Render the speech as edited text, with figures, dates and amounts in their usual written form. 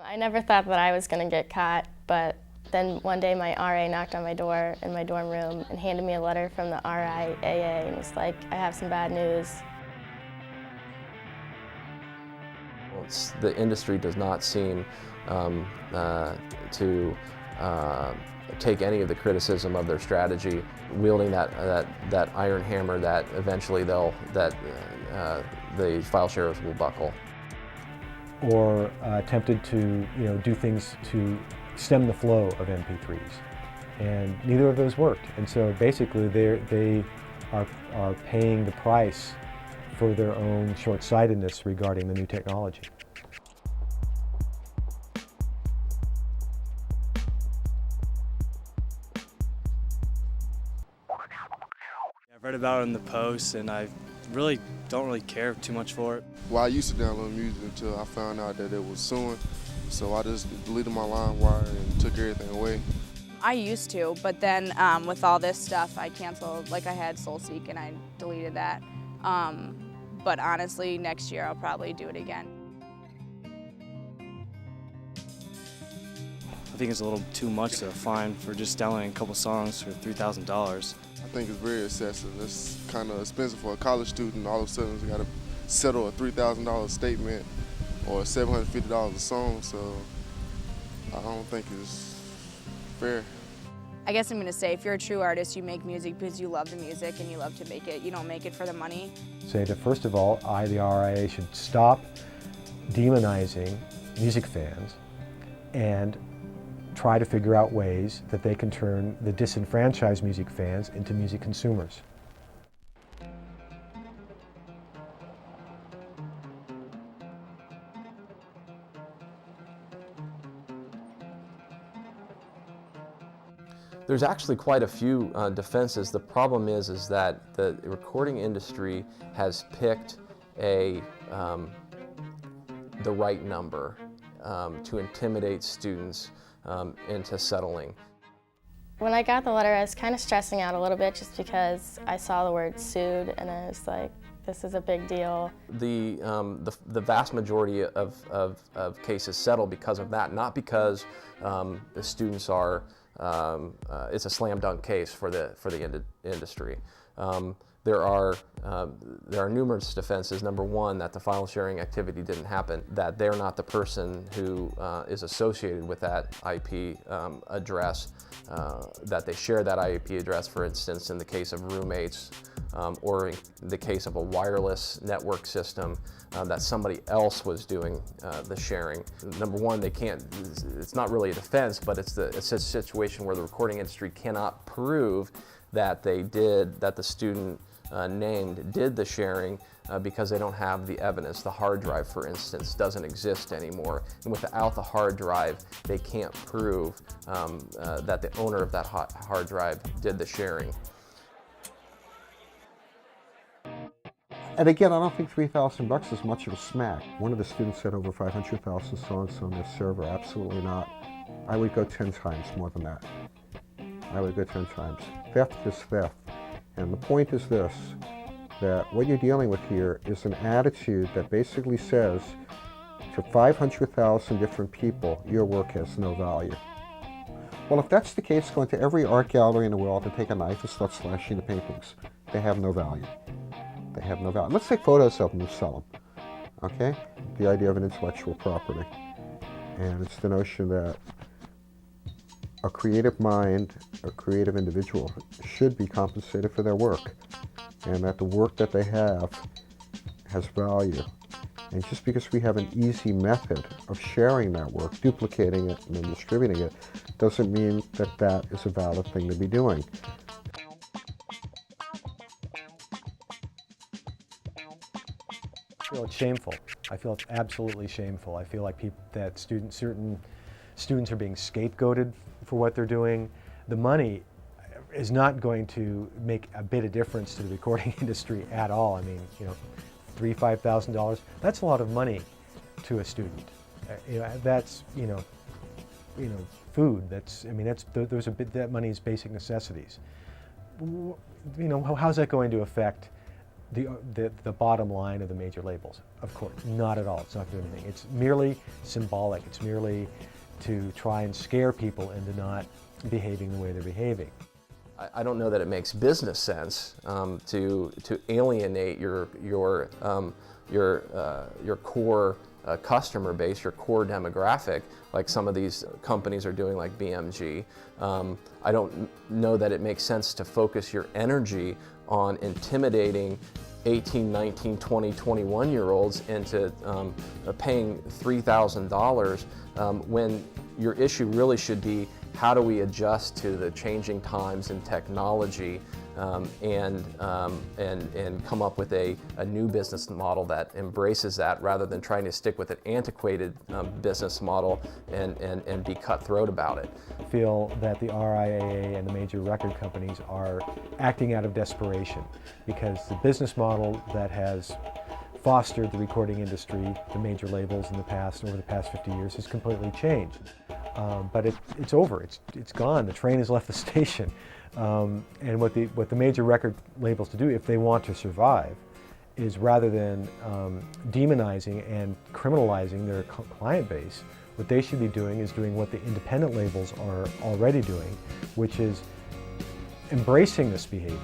I never thought that I was going to get caught, but then one day my RA knocked on my door in my dorm room and handed me a letter from the RIAA and was like, I have some bad news. Well, the industry does not seem to take any of the criticism of their strategy, wielding that iron hammer that eventually the file sharers will buckle. Or attempted to do things to stem the flow of MP3s, and neither of those worked. And so basically they are paying the price for their own short-sightedness regarding the new technology. I've read about it in the post, and I don't really care too much for it. Well, I used to download music until I found out that it was suing, so I just deleted my LimeWire and took everything away. I used to, but then with all this stuff, I canceled. Like I had SoulSeek and I deleted that. But honestly, next year I'll probably do it again. I think it's a little too much to fine for just downloading a couple songs for $3,000. I think it's very excessive. It's kind of expensive for a college student. All of a sudden, you got to settle a $3,000 statement or $750 a song. So I don't think it's fair. I guess I'm going to say, if you're a true artist, you make music because you love the music and you love to make it. You don't make it for the money. Say that first of all, the RIAA should stop demonizing music fans and try to figure out ways that they can turn the disenfranchised music fans into music consumers. There's actually quite a few defenses. The problem is that the recording industry has picked the right number to intimidate students into settling. When I got the letter, I was kind of stressing out a little bit just because I saw the word sued and I was like, this is a big deal. The vast majority of cases settle because of that, not because the students are, it's a slam dunk case for the industry. There are numerous defenses. Number one, that the file sharing activity didn't happen, that they're not the person who is associated with that IP address, that they share that IP address, for instance, in the case of roommates, or in the case of a wireless network system, that somebody else was doing the sharing. Number one, they can't, it's not really a defense, but it's a situation where the recording industry cannot prove that the student named did the sharing because they don't have the evidence. The hard drive, for instance, doesn't exist anymore. And without the hard drive, they can't prove that the owner of that hard drive did the sharing. And again, I don't think $3,000 is much of a smack. One of the students had over 500,000 songs on their server. Absolutely not. I would go 10 times more than that. I would go 10 times. Theft is theft. And the point is this, that what you're dealing with here is an attitude that basically says to 500,000 different people, your work has no value. Well, if that's the case, go into every art gallery in the world and take a knife and start slashing the paintings. They have no value. They have no value. Let's take photos of them and sell them. Okay? The idea of an intellectual property. And it's the notion that a creative mind, a creative individual should be compensated for their work, and that the work that they have has value. And just because we have an easy method of sharing that work, duplicating it and then distributing it, doesn't mean that that is a valid thing to be doing. I feel it's shameful. I feel it's absolutely shameful. I feel like certain students are being scapegoated for what they're doing. The money is not going to make a bit of difference to the recording industry at all. I mean, $3,000, $5,000, that's a lot of money to a student. That's, food. That money is basic necessities. How's that going to affect the bottom line of the major labels. Of course, not at all. It's not doing anything. It's merely symbolic. It's merely to try and scare people into not behaving the way they're behaving. I don't know that it makes business sense to alienate your core customer base, your core demographic, like some of these companies are doing, like BMG. I don't know that it makes sense to focus your energy on intimidating 18, 19, 20, 21-year-olds into paying $3,000 when your issue really should be, how do we adjust to the changing times and technology and come up with a new business model that embraces that, rather than trying to stick with an antiquated business model and be cutthroat about it. I feel that the RIAA and the major record companies are acting out of desperation, because the business model that has fostered the recording industry, the major labels in the past, over the past 50 years, has completely changed. But it's over, it's gone, the train has left the station. And what the major record labels to do, if they want to survive, is rather than demonizing and criminalizing their client base, what they should be doing is doing what the independent labels are already doing, which is embracing this behavior.